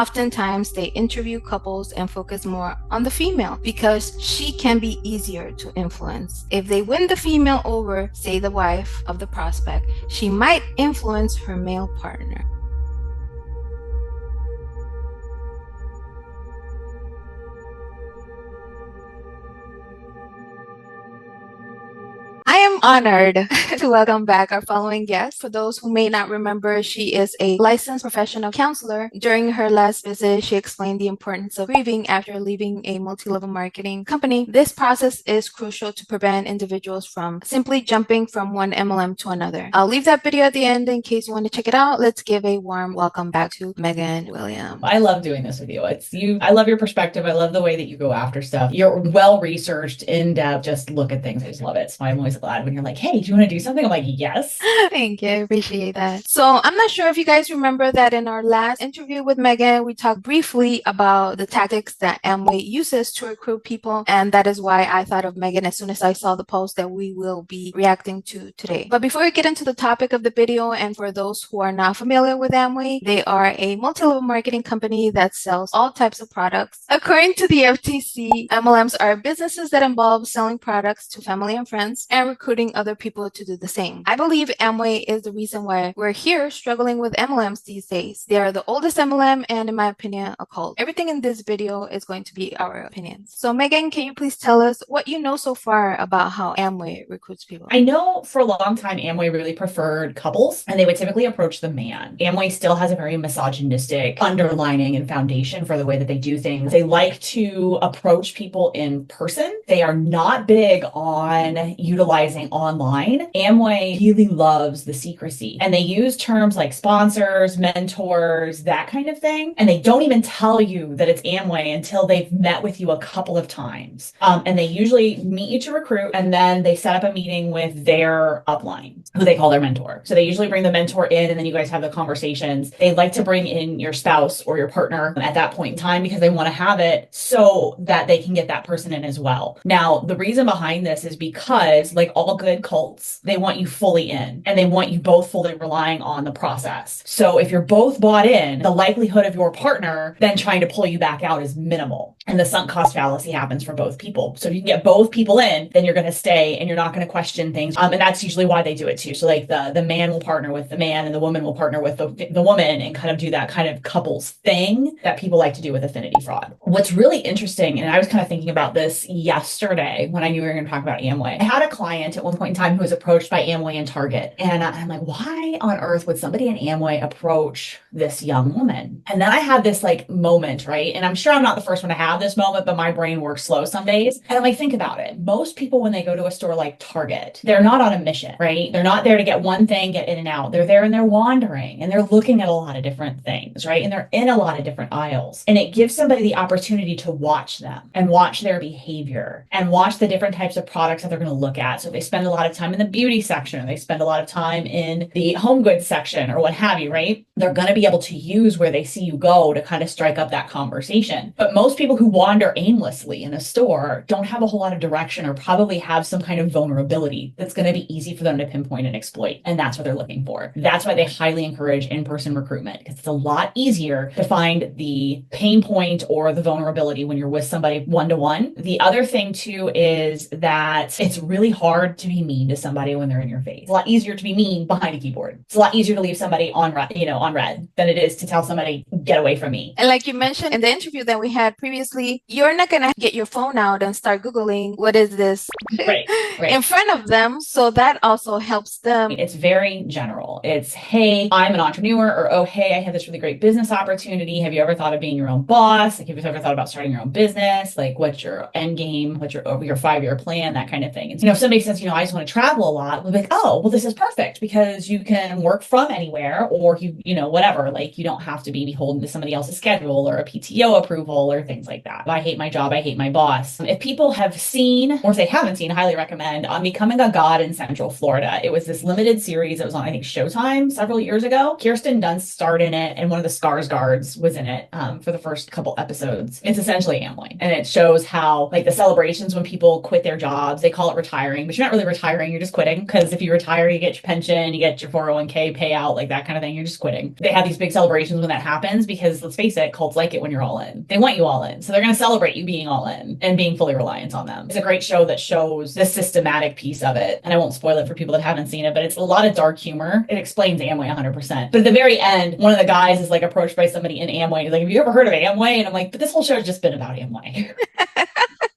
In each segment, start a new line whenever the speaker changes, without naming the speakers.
Oftentimes, they interview couples and focus more on the female because she can be easier to influence. If they win the female over, say the wife of the prospect, she might influence her male partner. I am honored to welcome back our following guest. For those who may not remember, she is a licensed professional counselor. During her last visit, she explained the importance of grieving after leaving a multi-level marketing company. This process is crucial to prevent individuals from simply jumping from one MLM to another. I'll leave that video at the end in case you want to check it out. Let's give a warm welcome back to Megan Williams.
I love doing this with you. I love your perspective. I love the way that you go after stuff. You're well-researched, in-depth, just look at things. I just love it. So I'm always glad when you're like, hey, do you want to do something? I'm like, yes.
Thank you. I appreciate that. So I'm not sure if you guys remember that in our last interview with Megan, we talked briefly about the tactics that Amway uses to recruit people. And that is why I thought of Megan as soon as I saw the post that we will be reacting to today. But before we get into the topic of the video, and for those who are not familiar with Amway, they are a multi-level marketing company that sells all types of products. According to the FTC, MLMs are businesses that involve selling products to family and friends and recruiting other people to do the same. I believe Amway is the reason why we're here struggling with MLMs these days. They are the oldest MLM and, in my opinion, a cult. Everything in this video is going to be our opinions. So Megan, can you please tell us what you know so far about how Amway recruits people?
I know for a long time, Amway really preferred couples, and they would typically approach the man. Amway still has a very misogynistic underlining and foundation for the way that they do things. They like to approach people in person. They are not big on utilizing online. Amway really loves the secrecy, and they use terms like sponsors, mentors, that kind of thing. And they don't even tell you that it's Amway until they've met with you a couple of times. And they usually meet you to recruit, and then they set up a meeting with their upline, who they call their mentor. So they usually bring the mentor in, and then you guys have the conversations. They like to bring in your spouse or your partner at that point in time because they want to have it so that they can get that person in as well. Now, the reason behind this is because, like all good cults, they want you fully in, and they want you both fully relying on the process. So if you're both bought in, the likelihood of your partner then trying to pull you back out is minimal. And the sunk cost fallacy happens for both people. So if you can get both people in, then you're going to stay and you're not going to question things. And that's usually why they do it too. So like the man will partner with the man, and the woman will partner with the woman, and kind of do that kind of couples thing that people like to do with affinity fraud. What's really interesting, and I was kind of thinking about this yesterday when I knew we were going to talk about Amway. I had a client at one point in time who was approached by Amway and Target. And I'm like, why on earth would somebody in Amway approach this young woman? And then I had this like moment, right? And I'm sure I'm not the first one to have this moment, but my brain works slow some days. And I'm like, think about it. Most people, when they go to a store like Target, they're not on a mission, right? They're not there to get one thing, get in and out. They're there and they're wandering, and they're looking at a lot of different things, right? And they're in a lot of different aisles. And it gives somebody the opportunity to watch them and watch their behavior and watch the different types of products that they're going to look at. So if they spend a lot of time in the beauty section, or they spend a lot of time in the home goods section, or what have you, right? They're going to be able to use where they see you go to kind of strike up that conversation. But most people who wander aimlessly in a store don't have a whole lot of direction, or probably have some kind of vulnerability that's going to be easy for them to pinpoint and exploit. And that's what they're looking for. That's why they highly encourage in-person recruitment, because it's a lot easier to find the pain point or the vulnerability when you're with somebody one-to-one. The other thing too is that it's really hard to be mean to somebody when they're in your face. It's a lot easier to be mean behind a keyboard. It's a lot easier to leave somebody on red than it is to tell somebody, get away from me.
And like you mentioned in the interview that we had previously, you're not going to get your phone out and start Googling, what is this?
Right.
In front of them. So that also helps them.
It's very general. It's, hey, I'm an entrepreneur, or, oh, hey, I have this really great business opportunity. Have you ever thought of being your own boss? Like, have you ever thought about starting your own business? Like, what's your end game? What's your 5-year plan? That kind of thing. And, if somebody says, I just want to travel a lot, we'll be like, oh, well, this is perfect because you can work from anywhere, or whatever. Like, you don't have to be beholden to somebody else's schedule or a PTO approval or things like like that. I hate my job. I hate my boss. If people have seen, or if they haven't seen, highly recommend on Becoming a God in Central Florida. It was this limited series. It was on, I think, Showtime several years ago. Kirsten Dunst starred in it, and one of the Skarsgårds was in it for the first couple episodes. It's essentially Amway, and it shows how like the celebrations when people quit their jobs, they call it retiring, but you're not really retiring. You're just quitting, because if you retire, you get your pension, you get your 401k payout, like that kind of thing. You're just quitting. They have these big celebrations when that happens because, let's face it, cults like it when you're all in. They want you all in, so they're going to celebrate you being all in and being fully reliant on them. It's a great show that shows the systematic piece of it, and I won't spoil it for people that haven't seen it, but it's a lot of dark humor. It explains Amway 100%. But at the very end, one of the guys is like approached by somebody in Amway. He's like, "Have you ever heard of Amway?" And I'm like, "But this whole show has just been about Amway."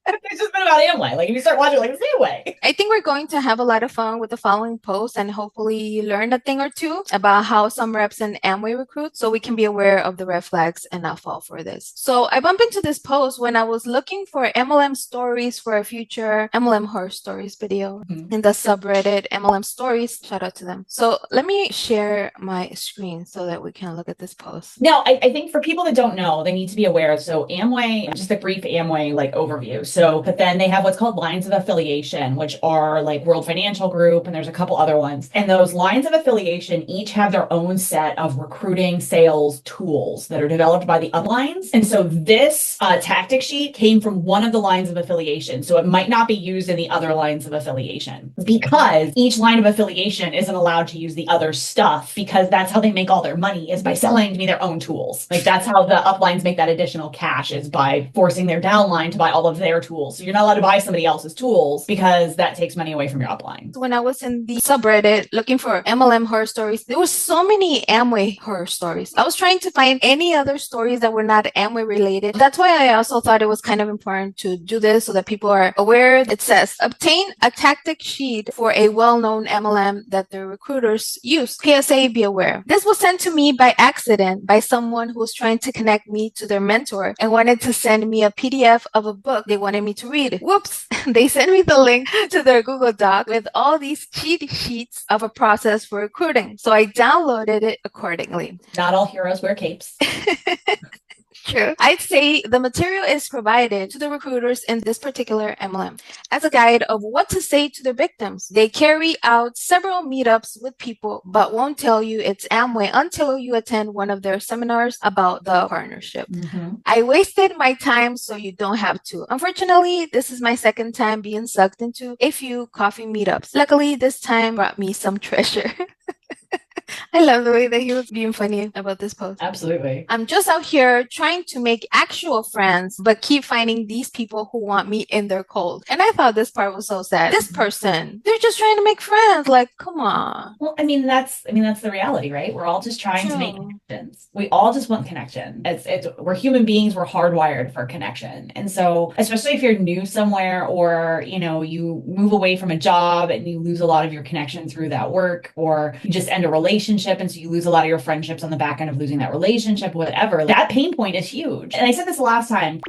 It's just been about Amway. Like, if you start watching, like, it's Amway.
I think we're going to have a lot of fun with the following post and hopefully learn a thing or two about how some reps in Amway recruit, so we can be aware of the red flags and not fall for this. So I bumped into this post when I was looking for MLM stories for a future MLM horror stories video in the subreddit MLM stories. Shout out to them. So let me share my screen so that we can look at this post.
Now, I think for people that don't know, they need to be aware. So Amway, just a brief Amway like overview. So, but then they have what's called lines of affiliation, which are like World Financial Group, and there's a couple other ones. And those lines of affiliation each have their own set of recruiting sales tools that are developed by the uplines. And so this tactic sheet came from one of the lines of affiliation. So it might not be used in the other lines of affiliation, because each line of affiliation isn't allowed to use the other stuff, because that's how they make all their money, is by selling me their own tools. Like, that's how the uplines make that additional cash, is by forcing their downline to buy all of their tools. So you're not allowed to buy somebody else's tools, because that takes money away from your upline.
When I was in the subreddit looking for MLM horror stories, there were so many Amway horror stories. I was trying to find any other stories that were not Amway related. That's why I also thought it was kind of important to do this so that people are aware. It says, obtain a tactic sheet for a well-known MLM that the recruiters use. PSA, be aware. This was sent to me by accident by someone who was trying to connect me to their mentor and wanted to send me a PDF of a book they wanted me to read. Whoops! They sent me the link to their Google Doc with all these cheat sheets of a process for recruiting. So I downloaded it accordingly.
Not all heroes wear capes.
True. I'd say the material is provided to the recruiters in this particular MLM as a guide of what to say to their victims. They carry out several meetups with people, but won't tell you it's Amway until you attend one of their seminars about the partnership. I wasted my time, so you don't have to. Unfortunately, this is my second time being sucked into a few coffee meetups. Luckily, this time brought me some treasure. I love the way that he was being funny about this post.
Absolutely.
I'm just out here trying to make actual friends, but keep finding these people who want me in their cult. And I thought this part was so sad. This person, they're just trying to make friends. Like, come on.
Well, that's the reality, right? We're all just trying to make connections. We all just want connection. We're human beings. We're hardwired for connection. And so, especially if you're new somewhere, or, you move away from a job and you lose a lot of your connection through that work, or you just end a relationship, and so you lose a lot of your friendships on the back end of losing that relationship, whatever. That pain point is huge. And I said this last time,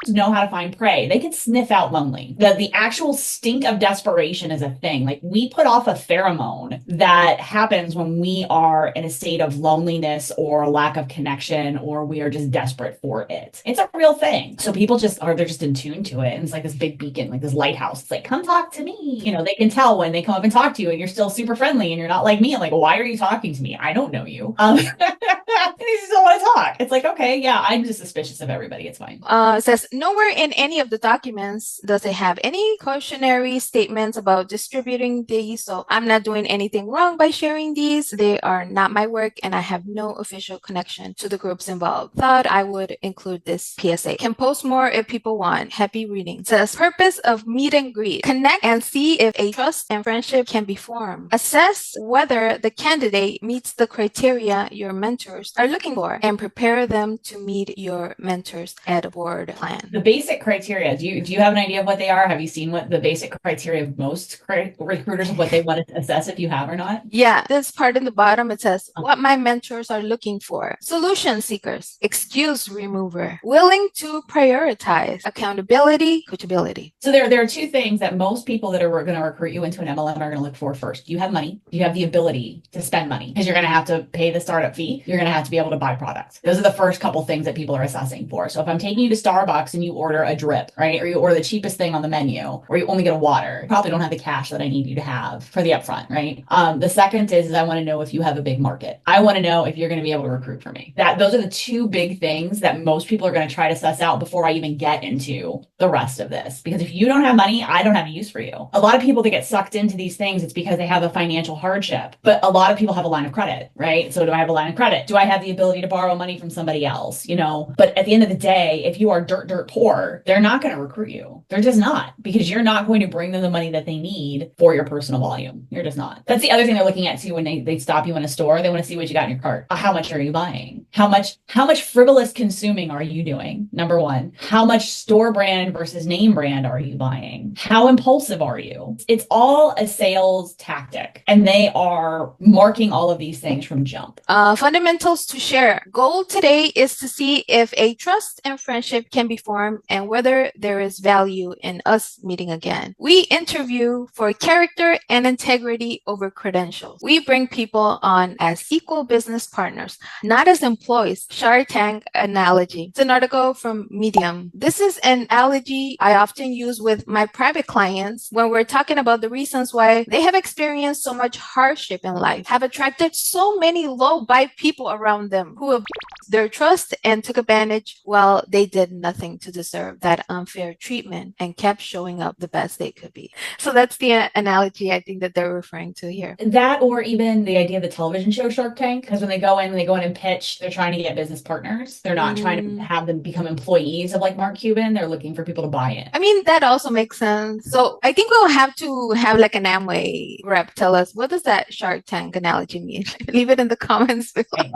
to know how to find prey. They can sniff out lonely. The actual stink of desperation is a thing. Like, we put off a pheromone that happens when we are in a state of loneliness or lack of connection, or we are just desperate for it. It's a real thing. So people they're just in tune to it. And it's like this big beacon, like this lighthouse. It's like, come talk to me. They can tell when they come up and talk to you and you're still super friendly and you're not like me. I'm like, why are you talking to me? I don't know you. And you still want to talk. It's like, okay, yeah, I'm just suspicious of everybody. It's fine.
It says, nowhere in any of the documents does it have any cautionary statements about distributing these. So I'm not doing anything wrong by sharing these. They are not my work, and I have no official connection to the groups involved. Thought I would include this PSA. Can post more if people want. Happy reading. It says, purpose of meet and greet. Connect and see if a trust and friendship can be formed. Assess whether the candidate meets the criteria your mentors are looking for, and prepare them to meet your mentors at board plan.
The basic criteria, do you have an idea of what they are? Have you seen what the basic criteria of most recruiters of what they want to assess, if you have or not?
Yeah, this part in the bottom, it says, what my mentors are looking for. Solution seekers, excuse remover, willing to prioritize, accountability, coachability.
So there are two things that most people that are going to recruit you into an MLM are going to look for first. You have money. You have the ability to spend money. money because you're going to have to pay the startup fee. You're going to have to be able to buy products. Those are the first couple things that people are assessing for. So if I'm taking you to Starbucks and you order a drip, right? Or you order the cheapest thing on the menu, or you only get a water, you probably don't have the cash that I need you to have for the upfront, right? The second is I want to know if you have a big market. I want to know if you're going to be able to recruit for me. Those are the two big things that most people are going to try to suss out before I even get into the rest of this. Because if you don't have money, I don't have a use for you. A lot of people that get sucked into these things, it's because they have a financial hardship. But a lot of people have a line of credit, right? So do I have a line of credit? Do I have the ability to borrow money from somebody else? But at the end of the day, if you are dirt poor, they're not going to recruit you. They're just not, because you're not going to bring them the money that they need for your personal volume. You're just not. That's the other thing they're looking at too when they stop you in a store. They want to see what you got in your cart. How much are you buying? How much frivolous consuming are you doing? Number one. How much store brand versus name brand are you buying? How impulsive are you? It's all a sales tactic, and they are marking all of these things from jump.
Fundamentals to share. Goal today is to see if a trust and friendship can be formed and whether there is value in us meeting again. We interview for character and integrity over credentials. We bring people on as equal business partners, not as employees. Shark Tank analogy. It's an article from Medium. This is an analogy I often use with my private clients when we're talking about the reasons why they have experienced so much hardship in life, have attracted so many low-vibe people around them who have their trust and took advantage while they did nothing to deserve that unfair treatment and kept showing up the best they could be. So that's the analogy I think that they're referring to here.
That, or even the idea of the television show Shark Tank, because when they go in and pitch, they're trying to get business partners. They're not trying to have them become employees of like Mark Cuban. They're looking for people to buy in.
I mean, that also makes sense. So I think we'll have to have like an Amway rep tell us, what does that Shark Tank analogy mean? Leave it in the comments below.
Right.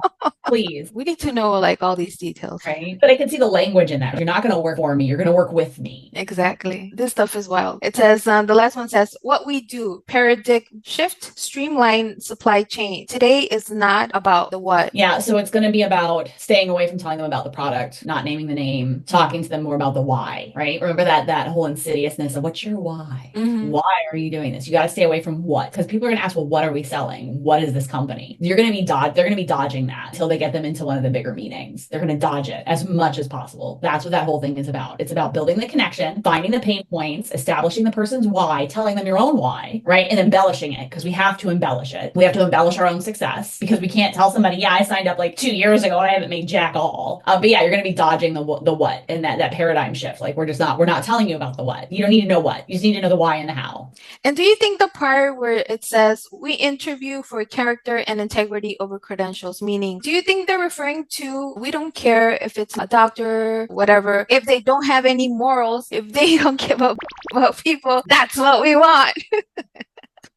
Please.
We need to know like all these details.
Right. But I can see the language in that. You're not going to work for me. You're going to work with me.
Exactly. This stuff is wild. It says, the last one says, what we do, paradigm shift, streamline supply chain. Today is not about the what.
Yeah. So it's going to be about staying away from telling them about the product, not naming the name, talking to them more about the why, right? Remember that whole insidiousness of what's your why?
Mm-hmm.
Why are you doing this? You got to stay away from what, because people are going to ask, well, what are we selling? What is this company? They're going to be dodging that until they get them into one of the bigger meetings. They're going to dodge it as much as possible. That's what that whole thing is about. It's about building the connection, finding the pain points, establishing the person's why, telling them your own why, right? And embellishing it, because we have to embellish it. We have to embellish our own success, because we can't tell somebody, yeah, I signed up like 2 years ago and I haven't made jack all. But yeah, you're going to be dodging the what and that paradigm shift. Like we're not telling you about the what. You don't need to know what. You just need to know the why and the how.
And do you think the part where it says we interview for character and integrity over credentials, meaning, do you think they're referring to, we don't care if it's a doctor, whatever, if they don't have any morals, if they don't give up about people, that's what we want.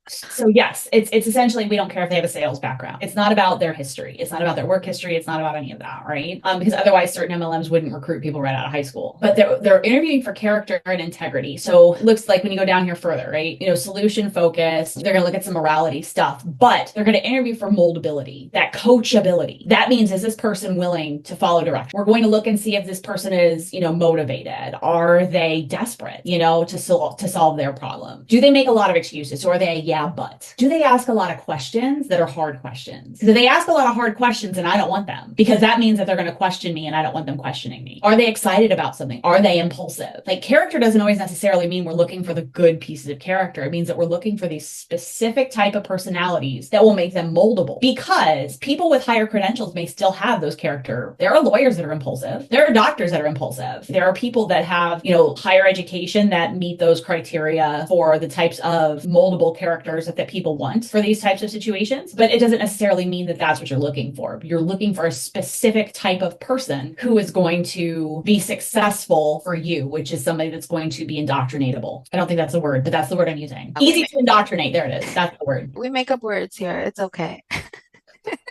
So yes, it's essentially, we don't care if they have a sales background. It's not about their history. It's not about their work history. It's not about any of that, right? Because otherwise certain MLMs wouldn't recruit people right out of high school. But they're interviewing for character and integrity. So it looks like when you go down here further, right? Solution focused. They're going to look at some morality stuff, but they're going to interview for moldability, that coachability. That means, is this person willing to follow direction? We're going to look and see if this person is, motivated. Are they desperate, to solve their problem? Do they make a lot of excuses? So are they yeah, but do they ask a lot of questions that are hard questions? Do they ask a lot of hard questions and I don't want them, because that means that they're going to question me and I don't want them questioning me? Are they excited about something? Are they impulsive? Like, character doesn't always necessarily mean we're looking for the good pieces of character. It means that we're looking for these specific type of personalities that will make them moldable, because people with higher credentials may still have those character. There are lawyers that are impulsive. There are doctors that are impulsive. There are people that have, higher education that meet those criteria for the types of moldable characters that people want for these types of situations. But it doesn't necessarily mean that that's what you're looking for. You're looking for a specific type of person who is going to be successful for you, which is somebody that's going to be indoctrinatable. I don't think that's a word, but that's the word I'm using. Easy to indoctrinate. There it is. That's the word.
We make up words here. It's okay.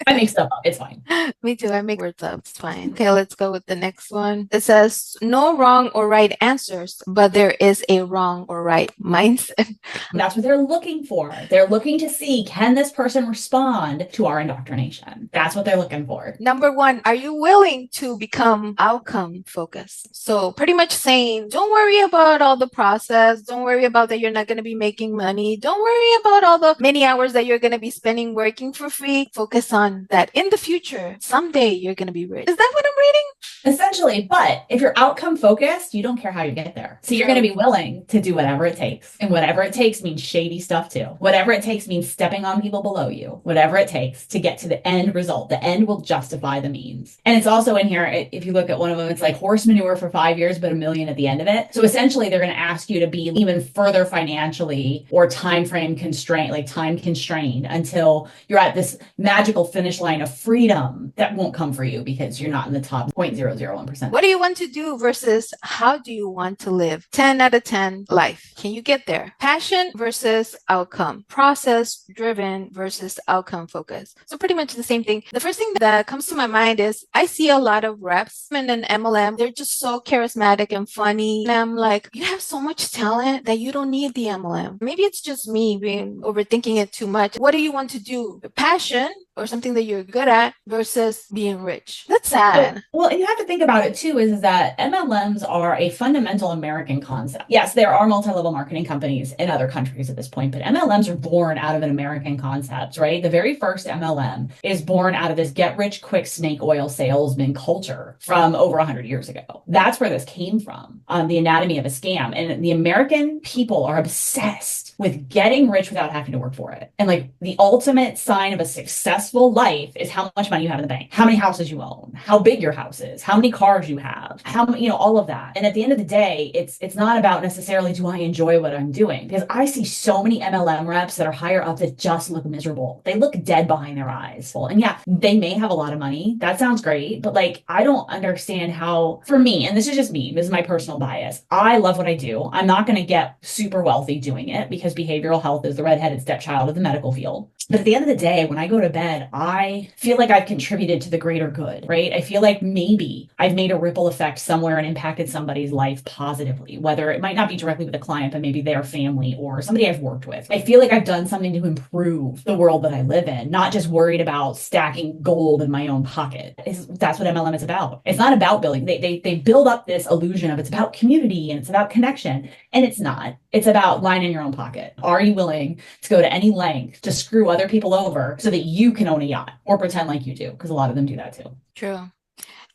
I make stuff up. It's fine.
Me too. I make words up. It's fine. Okay, let's go with the next one. It says no wrong or right answers, but there is a wrong or right mindset.
That's what they're looking for. They're looking to see, can this person respond to our indoctrination? That's what they're looking for.
Number one, are you willing to become outcome focused? So pretty much saying, don't worry about all the process. Don't worry about that you're not going to be making money. Don't worry about all the many hours that you're going to be spending working for free. Focus on that in the future. Someday you're going to be rich. Is that what I'm reading?
Essentially, but if you're outcome focused, you don't care how you get there. So you're going to be willing to do whatever it takes. And whatever it takes means shady stuff too. Whatever it takes means stepping on people below you. Whatever it takes to get to the end result. The end will justify the means. And it's also in here, if you look at one of them, it's like horse manure for 5 years, but $1 million at the end of it. So essentially they're going to ask you to be even further financially or time frame constrained, like time constrained until you're at this magical finish line of freedom that won't come for you because you're not in the top 0.001%.
What do you want to do versus how do you want to live? 10 out of 10 life. Can you get there? Passion versus outcome. Process driven versus outcome focused. So pretty much the same thing. The first thing that comes to my mind is I see a lot of reps in an MLM. They're just so charismatic and funny. And I'm like, you have so much talent that you don't need the MLM. Maybe it's just me being overthinking it too much. What do you want to do? Passion or something that you're good at versus being rich. That's sad.
Well, and you have to think about it too, is that MLMs are a fundamental American concept. Yes, there are multi-level marketing companies in other countries at this point, but MLMs are born out of an American concept, right? The very first MLM is born out of this get rich quick snake oil salesman culture from over 100 years ago. That's where this came from, the anatomy of a scam. And the American people are obsessed with getting rich without having to work for it. And like the ultimate sign of a successful life is how much money you have in the bank, how many houses you own, how big your house is, how many cars you have, how, all of that. And at the end of the day, it's not about necessarily, do I enjoy what I'm doing? Because I see so many MLM reps that are higher up that just look miserable. They look dead behind their eyes. And yeah, they may have a lot of money. That sounds great. But like, I don't understand how, for me, and this is just me, this is my personal bias. I love what I do. I'm not going to get super wealthy doing it because behavioral health is the redheaded stepchild of the medical field. But at the end of the day, when I go to bed, I feel like I've contributed to the greater good, right? I feel like maybe I've made a ripple effect somewhere and impacted somebody's life positively, whether it might not be directly with a client, but maybe their family or somebody I've worked with. I feel like I've done something to improve the world that I live in, not just worried about stacking gold in my own pocket. That's what MLM is about. It's not about building. They build up this illusion of it's about community and it's about connection. And it's not. It's about lining your own pocket. Are you willing to go to any length to screw other people over so that you can own a yacht or pretend like you do? Because a lot of them do that too.
True.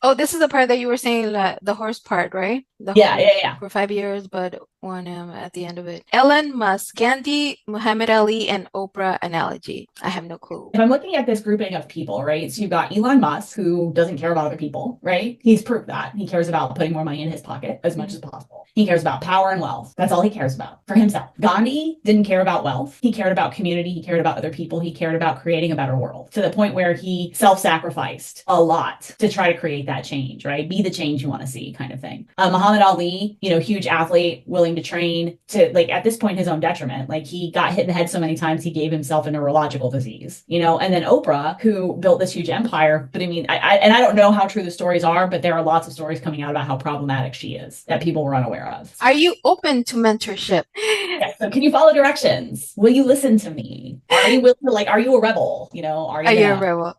Oh, this is the part that you were saying, the horse part, right?
Yeah.
For 5 years, but won him at the end of it. Elon Musk, Gandhi, Muhammad Ali, and Oprah analogy. I have no clue.
If I'm looking at this grouping of people, right? So you've got Elon Musk, who doesn't care about other people, right? He's proved that. He cares about putting more money in his pocket as much as possible. He cares about power and wealth. That's all he cares about for himself. Gandhi didn't care about wealth. He cared about community. He cared about other people. He cared about creating a better world to the point where he self-sacrificed a lot to try to create that change, right? Be the change you want to see kind of thing. Muhammad Ali, huge athlete, willing to train to, like, at this point, his own detriment. Like, he got hit in the head so many times, he gave himself a neurological disease, and then Oprah, who built this huge empire. But I mean, I don't know how true the stories are, but there are lots of stories coming out about how problematic she is that people were unaware of.
Are you open to mentorship?
Yeah, so can you follow directions? Will you listen to me? Are you willing to, are you a rebel? Are you
a rebel?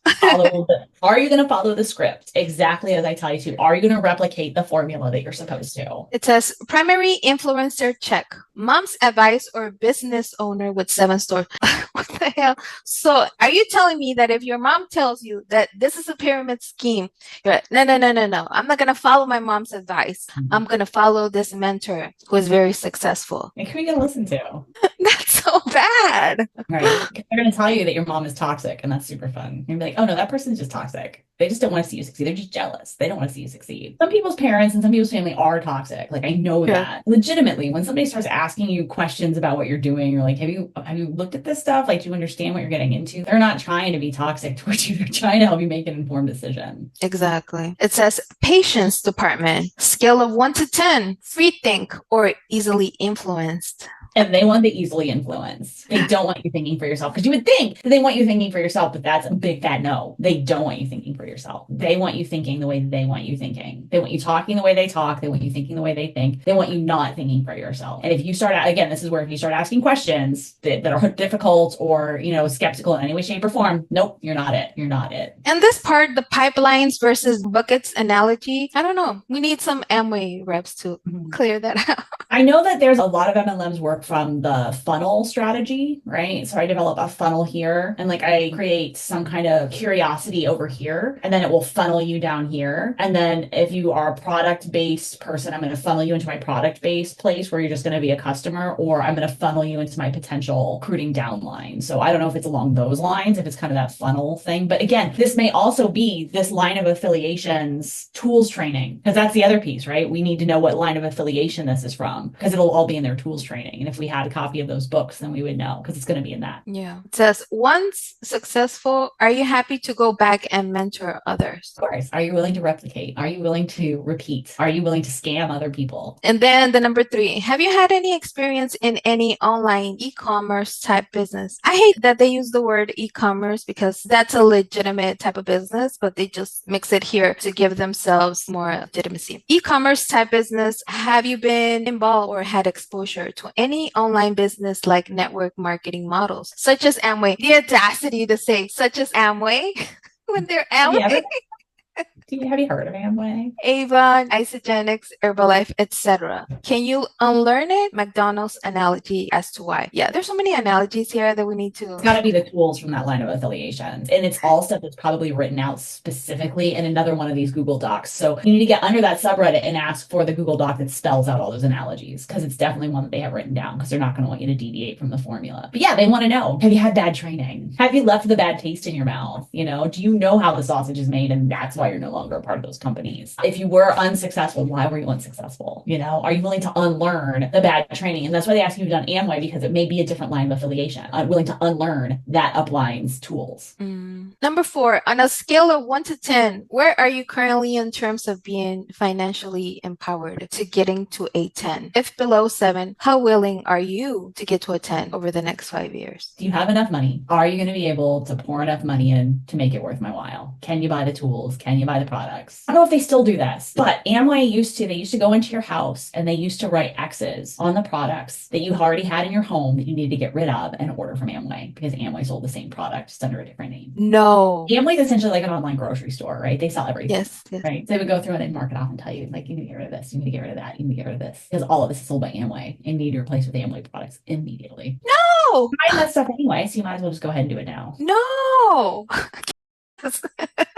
Are you going to follow the script exactly as I tell you to? Are you going to replicate the formula that you're supposed to?
It says primary influencer check. Mom's advice or business owner with 7 stores. What the hell? So are you telling me that if your mom tells you that this is a pyramid scheme, you're like, no. I'm not going to follow my mom's advice. I'm going to follow this mentor who is very successful.
And who are you going to listen to?
That's so bad.
Right. They're going to tell you that your mom is toxic, and that's super fun. You're like, oh no, that person's just toxic. They just don't want to see you succeed. They're just jealous. They don't want to see you succeed. Some people's parents and some people's family are toxic. Like, I know that. Legitimately, when somebody starts asking you questions about what you're doing, you're like, have you looked at this stuff? Like, do you understand what you're getting into? They're not trying to be toxic towards you. They're trying to help you make an informed decision.
Exactly. It says patience department, scale of 1 to 10, free think or easily influenced.
And they want the easily influenced. They don't want you thinking for yourself because you would think that they want you thinking for yourself, but that's a big fat no. They don't want you thinking for yourself. They want you thinking the way they want you thinking. They want you talking the way they talk. They want you thinking the way they think. They want you not thinking for yourself. And if you start, again, this is where if you start asking questions that are difficult or, skeptical in any way, shape, or form, nope, you're not it. You're not it.
And this part, the pipelines versus buckets analogy, I don't know. We need some Amway reps to clear that out.
I know that there's a lot of MLMs work from the funnel strategy, right? So I develop a funnel here and I create some kind of curiosity over here, and then it will funnel you down here. And then if you are a product-based person, I'm going to funnel you into my product-based place where you're just going to be a customer, or I'm going to funnel you into my potential recruiting downline. So I don't know if it's along those lines, if it's kind of that funnel thing. But again, this may also be this line of affiliations tools training, because that's the other piece, right? We need to know what line of affiliation this is from, because it'll all be in their tools training. And if we had a copy of those books, then we would know, because it's going to be in that.
Yeah. It says, once successful, are you happy to go back and mentor others?
Of course. Are you willing to replicate? Are you willing to repeat? Are you willing to scam other people?
And then the number 3, have you had any experience in any online e-commerce type business? I hate that they use the word e-commerce because that's a legitimate type of business, but they just mix it here to give themselves more legitimacy. E-commerce type business, have you been involved or had exposure to any online business like network marketing models, such as Amway? The audacity to say such as Amway when they're Amway.
Have you heard of Amway?
Avon, Isogenics, Herbalife, etc. Can you unlearn it? McDonald's analogy as to why. Yeah, there's so many analogies here that we need to.
It's got to be the tools from that line of affiliations. And it's all stuff that's probably written out specifically in another one of these Google Docs. So you need to get under that subreddit and ask for the Google Doc that spells out all those analogies, because it's definitely one that they have written down, because they're not going to want you to deviate from the formula. But yeah, they want to know, have you had bad training? Have you left the bad taste in your mouth? Do you know how the sausage is made? And that's why you're no longer a part of those companies. If you were unsuccessful, why were you unsuccessful? Are you willing to unlearn the bad training? And that's why they ask you to do Amway, because it may be a different line of affiliation. I'm willing to unlearn that upline's tools.
Number 4, on a scale of 1 to 10, where are you currently in terms of being financially empowered to getting to a 10? If below 7, how willing are you to get to a 10 over the next 5 years?
Do you have enough money? Are you going to be able to pour enough money in to make it worth my while? Can you buy the tools? Can you buy the products? I don't know if they still do this, but Amway used to go into your house and they used to write X's on the products that you already had in your home that you needed to get rid of and order from Amway, because Amway sold the same product just under a different name.
No.
Amway is essentially like an online grocery store, right? They sell everything.
Yes.
Right. So they would go through and they'd mark it off and tell you, you need to get rid of this, you need to get rid of that, you need to get rid of this, because all of this is sold by Amway and you need to replace with Amway products immediately.
No.
Buying that stuff anyway, so you might as well just go ahead and do it now.
No.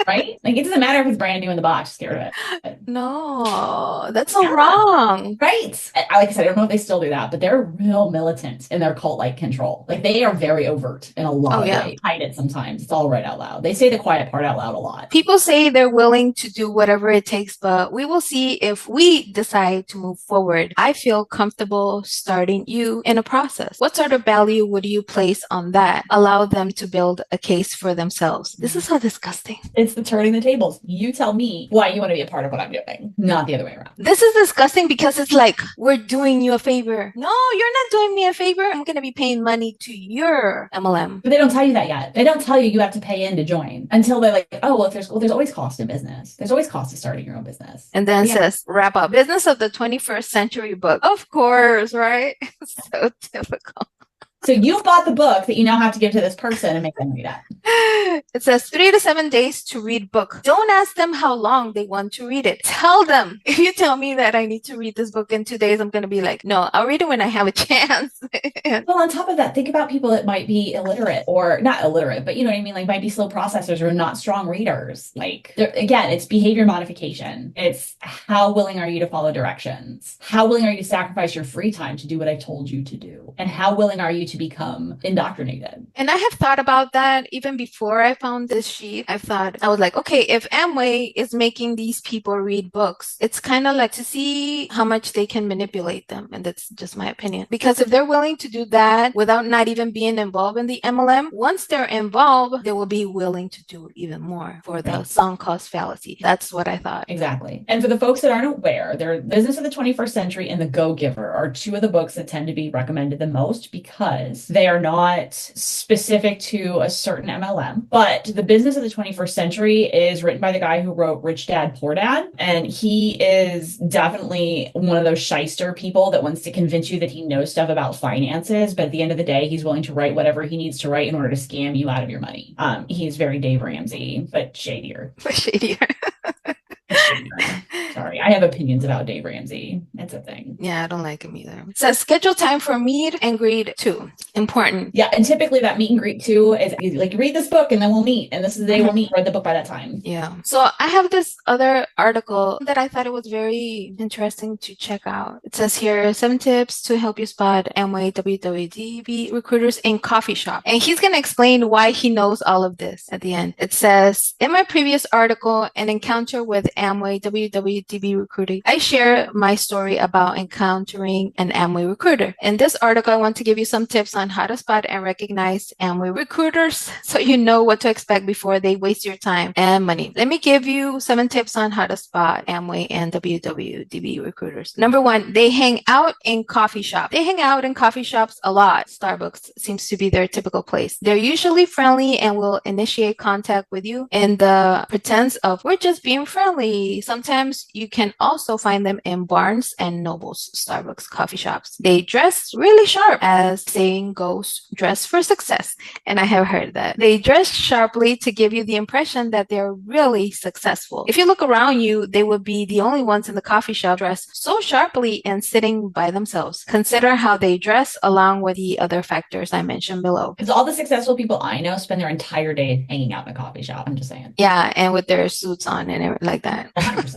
Right? It doesn't matter if it's brand new in the box, just get rid of it.
No, that's so wrong.
Right. Like I said, I don't know if they still do that, but they're real militant in their cult-like control. They are very overt in a lot of ways. Hide it sometimes. It's all right out loud. They say the quiet part out loud a lot.
People say they're willing to do whatever it takes, but we will see if we decide to move forward. I feel comfortable starting you in a process. What sort of value would you place on that? Allow them to build a case for themselves. This is so disgusting.
It's the turning the tables. You tell me why you want to be a part of what I'm doing, not the other way around.
This is disgusting because it's like we're doing you a favor. No, you're not doing me a favor. I'm going to be paying money to your MLM.
But they don't tell you that yet. They don't tell you have to pay in to join until they're like, oh, well, there's always cost in business. There's always cost to starting your own business.
And then it says, wrap up. Business of the 21st century book. Of course, right? So typical.
So you've bought the book that you now have to give to this person and make them read it.
It says 3 to 7 days to read book. Don't ask them how long they want to read it. Tell them. If you tell me that I need to read this book in 2 days, I'm going to be like, no, I'll read it when I have a chance.
Well, on top of that, think about people that might be illiterate, or not illiterate, but you know what I mean? Might be slow processors or not strong readers. Again, it's behavior modification. It's how willing are you to follow directions? How willing are you to sacrifice your free time to do what I told you to do? And how willing are you to become indoctrinated.
And I have thought about that even before I found this sheet. I was like, okay, if Amway is making these people read books, it's kind of like to see how much they can manipulate them. And that's just my opinion. Because if they're willing to do that without not even being involved in the MLM, once they're involved, they will be willing to do even more for the sunk cost fallacy. That's what I thought.
Exactly. And for the folks that aren't aware, The Business of the 21st Century and The Go-Giver are two of the books that tend to be recommended the most because they are not specific to a certain MLM. But The Business of the 21st Century is written by the guy who wrote Rich Dad, Poor Dad. And he is definitely one of those shyster people that wants to convince you that he knows stuff about finances. But at the end of the day, he's willing to write whatever he needs to write in order to scam you out of your money. He's very Dave Ramsey, but shadier.
But shadier.
Sorry, I have opinions about Dave Ramsey. It's a thing.
Yeah, I don't like him either. It says schedule time for meet and greet 2. Important.
Yeah, and typically that meet and greet 2 is like, read this book and then we'll meet. And this is the day we'll meet. Read the book by that time.
Yeah. So I have this other article that I thought it was very interesting to check out. It says here 7 tips to help you spot Amway WWDB recruiters in coffee shop. And he's going to explain why he knows all of this at the end. It says, in my previous article, An Encounter with Amway WWDB Recruiting, I share my story about encountering an Amway recruiter. In this article, I want to give you some tips on how to spot and recognize Amway recruiters so you know what to expect before they waste your time and money. Let me give you 7 tips on how to spot Amway and WWDB recruiters. Number 1, they hang out in coffee shops. They hang out in coffee shops a lot. Starbucks seems to be their typical place. They're usually friendly and will initiate contact with you in the pretense of we're just being friendly. Sometimes you can also find them in Barnes and Noble's Starbucks coffee shops. They dress really sharp, as saying goes, dress for success. And I have heard that. They dress sharply to give you the impression that they're really successful. If you look around you, they would be the only ones in the coffee shop dressed so sharply and sitting by themselves. Consider how they dress along with the other factors I mentioned below.
Because all the successful people I know spend their entire day hanging out in a coffee shop. I'm just saying.
Yeah, and with their suits on and everything like that.
100%.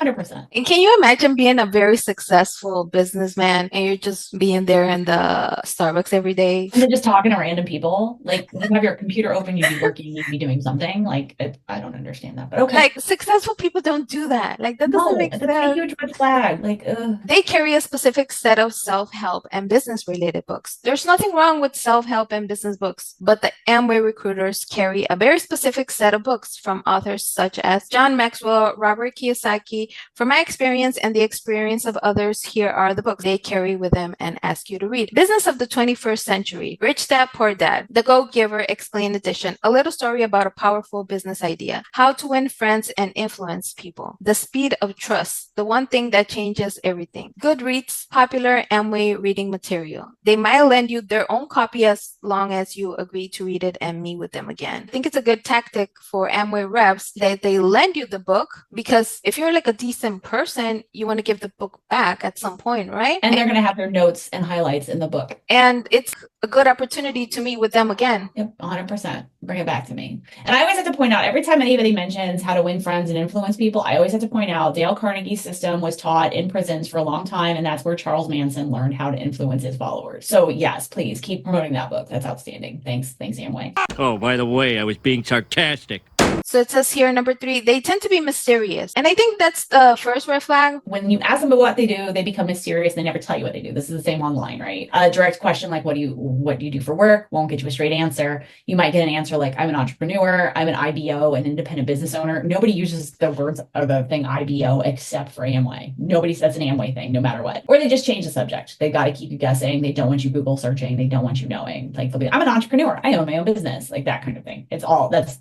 100%.
And can you imagine being a very successful businessman and you're just being there in the Starbucks every day?
And then just talking to random people. Like, you have your computer open, you'd be working, you'd be doing something. Like, I don't understand that, but okay.
Like, successful people don't do that. Like, that doesn't make sense.
That's a huge red flag. Like,
They carry a specific set of self-help and business-related books. There's nothing wrong with self-help and business books, but the Amway recruiters carry a very specific set of books from authors such as John Maxwell, Robert Kiyosaki. From my experience and the experience of others, here are the books they carry with them and ask you to read. Business of the 21st Century, Rich Dad, Poor Dad, The Go-Giver Explained Edition, a little story about a powerful business idea, how to win friends and influence people, The Speed of Trust, the one thing that changes everything, Goodreads, popular Amway reading material. They might lend you their own copy as long as you agree to read it and meet with them again. I think it's a good tactic for Amway reps that they lend you the book, because if you're like a decent person, you want to give the book back at some point, right?
And they're going to have their notes and highlights in the book.
And it's a good opportunity to meet with them again.
Yep, 100%. Bring it back to me. And I always have to point out, every time anybody mentions how to win friends and influence people, I always have to point out Dale Carnegie's system was taught in prisons for a long time, and that's where Charles Manson learned how to influence his followers. So yes, please keep promoting that book. That's outstanding. Thanks, Amway.
Oh, by the way, I was being sarcastic.
So it says here, number 3, they tend to be mysterious. And I think that's the first red flag.
When you ask them about what they do, they become mysterious. They never tell you what they do. This is the same online, right? A direct question like, what do you do for work? Won't get you a straight answer. You might get an answer like, I'm an entrepreneur, I'm an IBO, an independent business owner. Nobody uses the words or the thing IBO except for Amway. Nobody says an Amway thing, no matter what. Or they just change the subject. They got to keep you guessing. They don't want you Google searching. They don't want you knowing. Like, they'll be, I'm an entrepreneur. I own my own business. Like that kind of thing. It's all, that's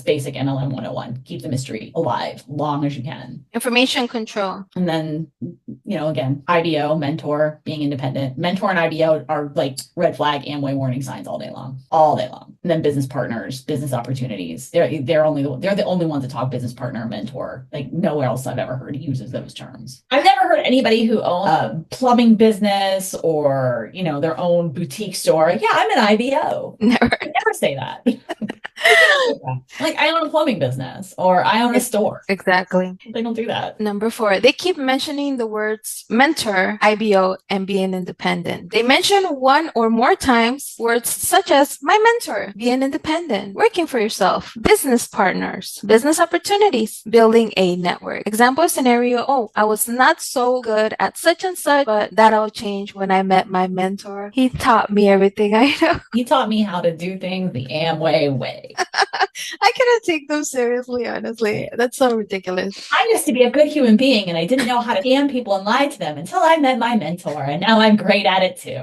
basic MLM 101. Keep the mystery alive long as you can.
Information control.
And then, again, IBO, mentor, being independent. Mentor and IBO are like red flag Amway warning signs all day long. And then business partners, business opportunities. They're the only ones that talk business partner, mentor. Like nowhere else I've ever heard uses those terms. I've never heard anybody who owns a plumbing business or, their own boutique store. Yeah, I'm an IBO.
Never
say that. Like, I own a plumbing business, or I own a store.
Exactly.
They don't do that.
Number 4, they keep mentioning the words mentor, IBO, and being independent. They mention one or more times words such as my mentor, being independent, working for yourself, business partners, business opportunities, building a network. Example scenario, oh, I was not so good at such and such, but that'll change when I met my mentor. He taught me everything I know.
He taught me how to do things the Amway way.
I cannot take them seriously, honestly. That's so ridiculous.
I used to be a good human being and I didn't know how to scam people and lie to them until I met my mentor, and now I'm great at it too.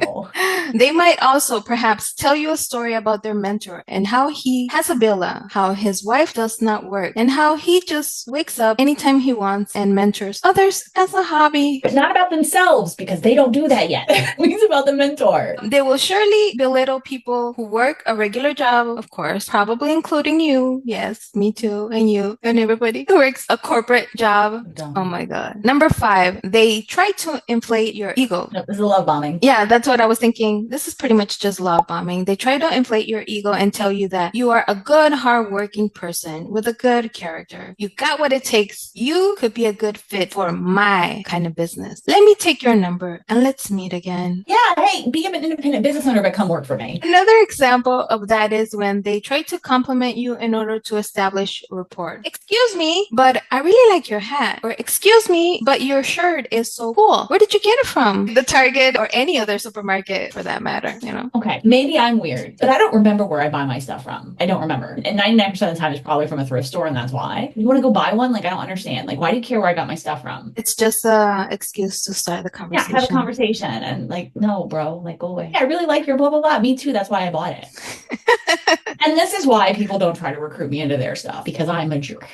They might also perhaps tell you a story about their mentor and how he has a villa, how his wife does not work, and how he just wakes up anytime he wants and mentors others as a hobby.
But not about themselves, because they don't do that yet. It's about the mentor.
They will surely belittle people who work a regular job, of course, probably including you. Yes, me too, and you, and everybody who works a corporate job.
Dumb.
Oh my God. Number 5, they try to inflate your ego.
No, this is a love bombing.
Yeah, that's what I was thinking. This is pretty much just love bombing. They try to inflate your ego and tell you that you are a good, hardworking person with a good character. You got what it takes. You could be a good fit for my kind of business. Let me take your number and let's meet again.
Yeah, hey, be an independent business owner, but come work for me.
Another example of that is when they try to compliment you in order to establish rapport. Excuse me, but I really like your hat. Or excuse me, but your shirt is so cool. Where did you get it from? The Target or any other supermarket for that matter, you know?
Okay, maybe I'm weird, but I don't remember where I buy my stuff from. I don't remember. And 99% of the time it's probably from a thrift store, and that's why. You want to go buy one? Like, I don't understand. Like, why do you care where I got my stuff from?
It's just a excuse to start the
Yeah,
conversation.
have a conversation and like, no, bro, like go away. Yeah, I really like your blah, blah, blah. Me too. That's why I bought it. And this is why people don't try to recruit me into their stuff, because I'm a jerk.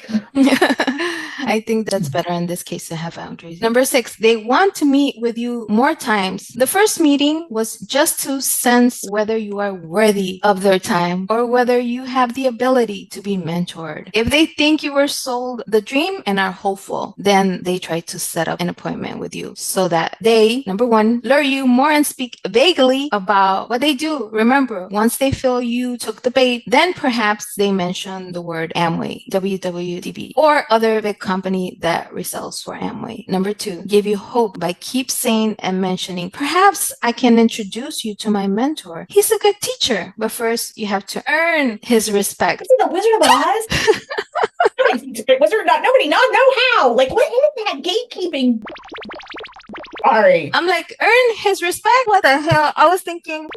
I think that's better in this case to have boundaries. Number 6, they want to meet with you more times. The first meeting was just to sense whether you are worthy of their time or whether you have the ability to be mentored. If they think you were sold the dream and are hopeful, then they try to set up an appointment with you so that they, number 1, lure you more and speak vaguely about what they do. Remember, once they feel you took the bait, then perhaps they mention the word Amway, WWDB, or other big company that resells for Amway. Number 2, give you hope by keep saying and mentioning, perhaps I can introduce you to my mentor. He's a good teacher, but first you have to earn his respect.
Is it the Wizard of Oz? Wizard, not nobody not know how. Like, what is that gatekeeping? Sorry.
I'm like, earn his respect? What the hell? I was thinking,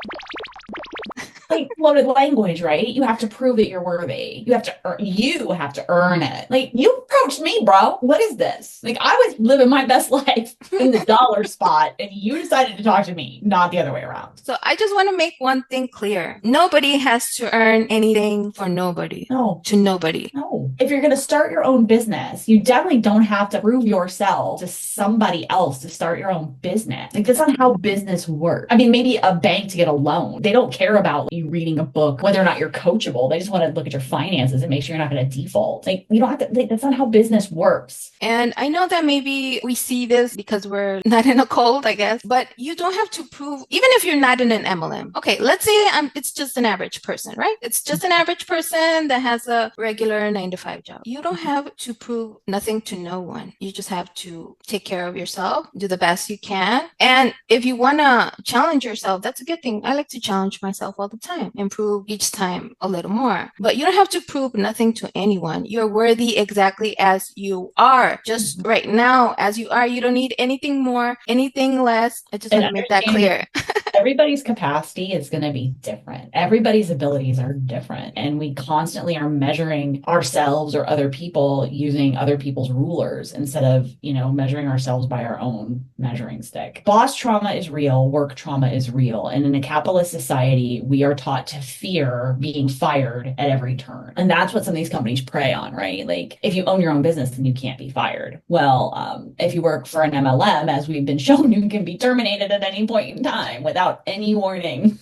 Like, loaded language, right? You have to prove that you're worthy. You have to earn it. Like, you approached me, bro. What is this? Like, I was living my best life in the dollar spot, and you decided to talk to me, not the other way around.
so I just want to make one thing clear. Nobody has to earn anything for nobody.
No.
To nobody.
No. If you're going to start your own business, you definitely don't have to prove yourself to somebody else to start your own business. Like, that's not how business works. I mean, maybe a bank to get a loan. They don't care about you reading a book, whether or not you're coachable. They just want to look at your finances and make sure you're not going to default. Like, you don't have to, like, that's not how business works.
And I know that maybe we see this because we're not in a cult, I guess, but you don't have to prove, even if you're not in an MLM. Okay, let's say it's just an average person, right? It's just an average person that has a regular 9-to-5 job. You don't have to prove nothing to no one. You just have to take care of yourself, do the best you can. And if you want to challenge yourself, that's a good thing. I like to challenge myself all the time, improve each time a little more. But you don't have to prove nothing to anyone. You're worthy exactly as you are. Just right now, as you are, you don't need anything more, anything less. I just want to make that clear.
Everybody's capacity is going to be different. Everybody's abilities are different. And we constantly are measuring ourselves or other people using other people's rulers instead of, measuring ourselves by our own measuring stick. Boss trauma is real. Work trauma is real. And in a capitalist society, we are taught to fear being fired at every turn. And that's what some of these companies prey on, right? Like, if you own your own business, then you can't be fired. Well, if you work for an MLM, as we've been shown, you can be terminated at any point in time without without any warning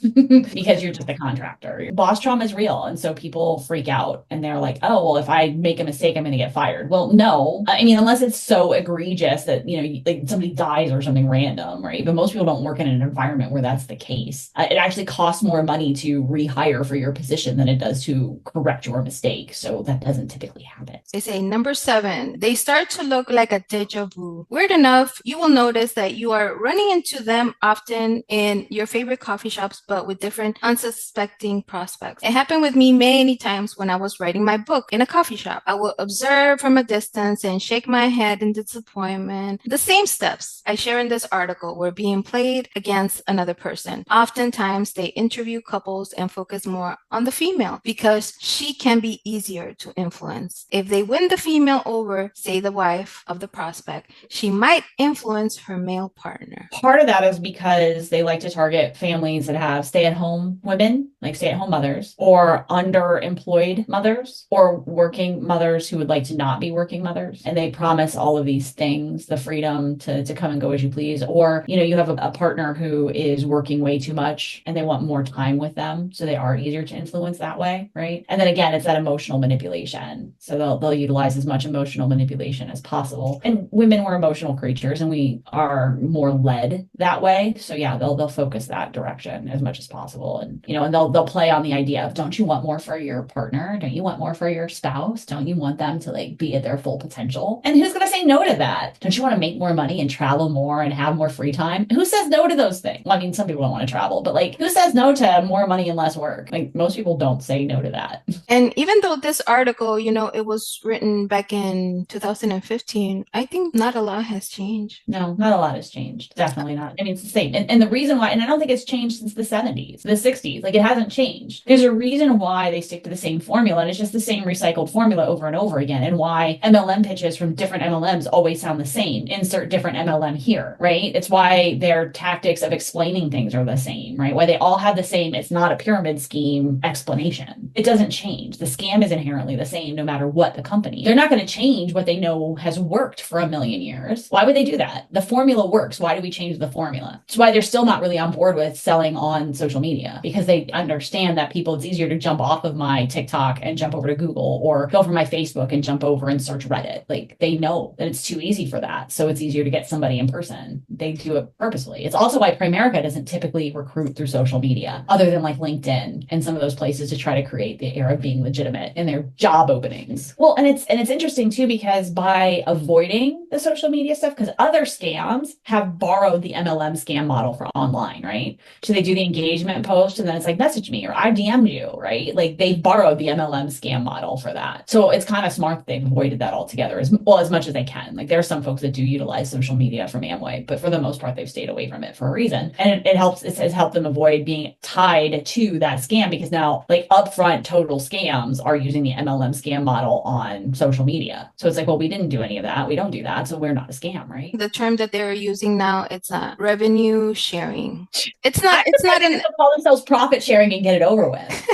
because you're just a contractor. Boss trauma is real. And so people freak out and they're like, oh, well, if I make a mistake, I'm going to get fired. Well, no, I mean, unless it's so egregious that, like somebody dies or something random, right? But most people don't work in an environment where that's the case. It actually costs more money to rehire for your position than it does to correct your mistake. So that doesn't typically happen.
They say number 7, they start to look like a deja vu. Weird enough, you will notice that you are running into them often in your favorite coffee shops, but with different unsuspecting prospects. It happened with me many times when I was writing my book in a coffee shop. I will observe from a distance and shake my head in disappointment. The same steps I share in this article were being played against another person. Oftentimes, they interview couples and focus more on the female because she can be easier to influence. If they win the female over, say the wife of the prospect, she might influence her male partner.
Part of that is because they like to target families that have stay-at-home women, like stay-at-home mothers, or underemployed mothers, or working mothers who would like to not be working mothers. And they promise all of these things, the freedom to come and go as you please. Or, you have a partner who is working way too much and they want more time with them. So they are easier to influence that way, right? And then again, it's that emotional manipulation. So they'll utilize as much emotional manipulation as possible. And women were emotional creatures and we are more led that way. So yeah, they'll focus that direction as much as possible. And, and they'll play on the idea of, don't you want more for your partner? Don't you want more for your spouse? Don't you want them to be at their full potential? And who's going to say no to that? Don't you want to make more money and travel more and have more free time? Who says no to those things? Well, I mean, some people don't want to travel, but who says no to more money and less work? Most people don't say no to that.
And even though this article, it was written back in 2015, I think not a lot has changed.
No, not a lot has changed. Definitely not. I mean, it's the same. And the reason why, and I don't think it's changed since the 70s, the 60s, it hasn't changed. There's a reason why they stick to the same formula, and it's just the same recycled formula over and over again, and why MLM pitches from different MLMs always sound the same. Insert different MLM here, right? It's why their tactics of explaining things are the same, right? Why they all have the same, it's not a pyramid scheme explanation. It doesn't change. The scam is inherently the same no matter what the company. They're not going to change what they know has worked for a million years. Why would they do that? The formula works. Why do we change the formula? It's why they're still not really on board with selling on social media, because they understand that it's easier to jump off of my TikTok and jump over to Google, or go from my Facebook and jump over and search Reddit. They know that it's too easy for that. So it's easier to get somebody in person. They do it purposely. It's also why Primerica doesn't typically recruit through social media other than LinkedIn and some of those places to try to create the air of being legitimate in their job openings. Well, and it's interesting too, because by avoiding the social media stuff, because other scams have borrowed the MLM scam model for online, right? So they do the engagement post and then it's message me or I DM'd you, right? They've borrowed the MLM scam model for that. So it's kind of smart that they've avoided that altogether as much as they can. There are some folks that do utilize social media from Amway, but for the most part, they've stayed away from it for a reason. And it has helped them avoid being tied to that scam, because now upfront total scams are using the MLM scam model on social media. So it's well, we didn't do any of that. We don't do that. So we're not a scam, right?
The term that they're using now, it's revenue sharing. It's not
they'll call themselves profit sharing and get it over with.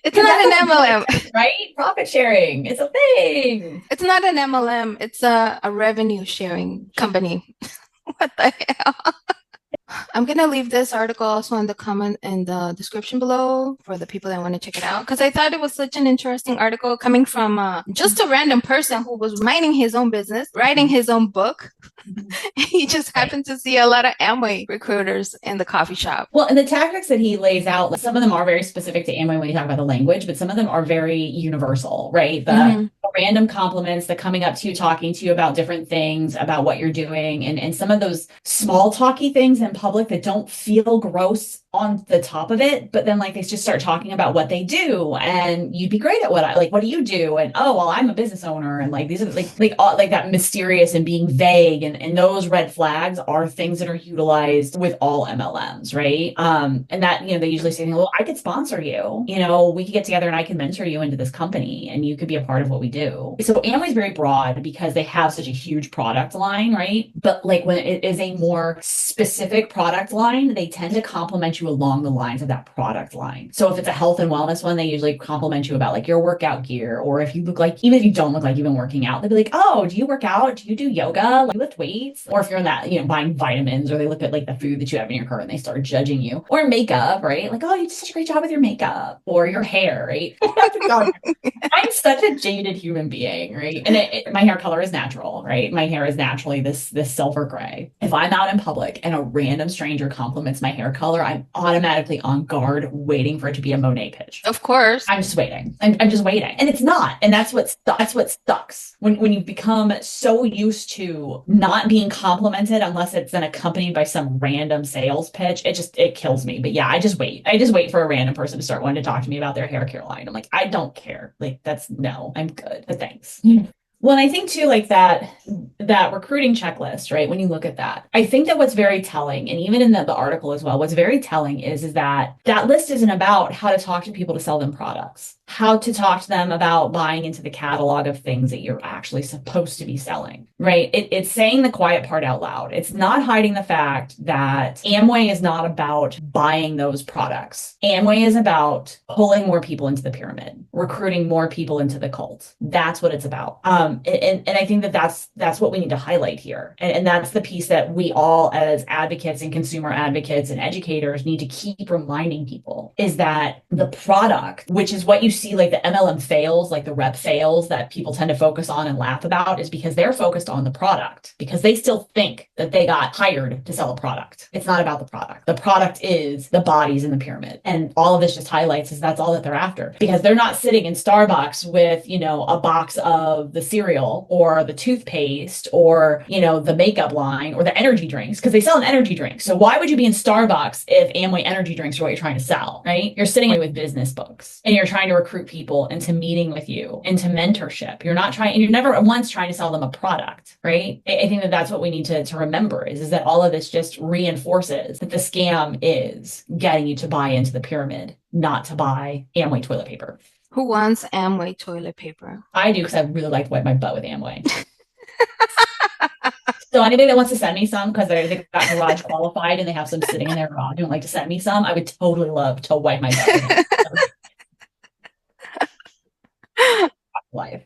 It's not an MLM,
right? Profit sharing. It's a thing.
It's not an MLM. It's a revenue sharing company. What the hell? I'm going to leave this article also in the description below for the people that want to check it out, because I thought it was such an interesting article coming from just a random person who was minding his own business, writing his own book. He just happened to see a lot of Amway recruiters in the coffee shop.
Well, and the tactics that he lays out, some of them are very specific to Amway when you talk about the language, but some of them are very universal, right? The random compliments, the coming up to you, talking to you about different things, about what you're doing, and some of those small talky things in public that don't feel gross on the top of it, but then they just start talking about what they do, and you'd be great at what do you do? And oh, well, I'm a business owner, and these are all, that mysterious and being vague, and those red flags are things that are utilized with all MLMs, right? And that, they usually say, well, I could sponsor you, we could get together and I can mentor you into this company and you could be a part of what we do. So Amway's very broad because they have such a huge product line, right? But when it is a more specific product line, they tend to complement you along the lines of that product line. So if it's a health and wellness one, they usually compliment you about like your workout gear, or if you look like, even if you don't look like you've been working out, they'll be like, oh, do you work out? Do you do yoga? Like, do you lift weights? Or if you're in that, buying vitamins, or they look at like the food that you have in your cart and they start judging you. Or makeup, right? Like, oh, you did such a great job with your makeup, or your hair, right? God, I'm such a jaded human being, right? And my hair color is natural, right? My hair is naturally this silver gray. If I'm out in public and a random stranger compliments my hair color, I'm automatically on guard, waiting for it to be a Monet pitch.
Of course.
I'm just waiting. I'm just waiting. And it's not. And that's what sucks. When you become so used to not being complimented unless it's then accompanied by some random sales pitch, it kills me. But yeah, I just wait. I just wait for a random person to start wanting to talk to me about their hair care line. I'm like, I don't care. Like, no, I'm good. But thanks. Well, and I think too, like that recruiting checklist, right? When you look at that, I think that what's very telling, and even in the article as well, what's very telling is that list isn't about how to talk to people to sell them products, how to talk to them about buying into the catalog of things that you're actually supposed to be selling, right? It's saying the quiet part out loud. It's not hiding the fact that Amway is not about buying those products. Amway is about pulling more people into the pyramid, recruiting more people into the cult. That's what it's about. And I think that's what we need to highlight here. And that's the piece that we all as advocates and consumer advocates and educators need to keep reminding people, is that the product, which is what you see like the MLM fails, like the rep fails that people tend to focus on and laugh about, is because they're focused on the product, because they still think that they got hired to sell a product. It's not about the product. The product is the bodies in the pyramid. And all of this just highlights is that's all that they're after, because they're not sitting in Starbucks with, a box of the cereal or the toothpaste or, the makeup line or the energy drinks, because they sell an energy drink. So why would you be in Starbucks if Amway energy drinks are what you're trying to sell, right? You're sitting with business books and you're trying to recruit people into meeting with you, into mentorship. You're never once trying to sell them a product, right? I think that that's what we need to remember is that all of this just reinforces that the scam is getting you to buy into the pyramid, not to buy Amway toilet paper.
Who wants Amway toilet paper?
I do, because I really like to wipe my butt with Amway. So anybody that wants to send me some, because they got garage qualified and they have some sitting in their garage and would like to send me some, I would totally love to wipe my butt with Life.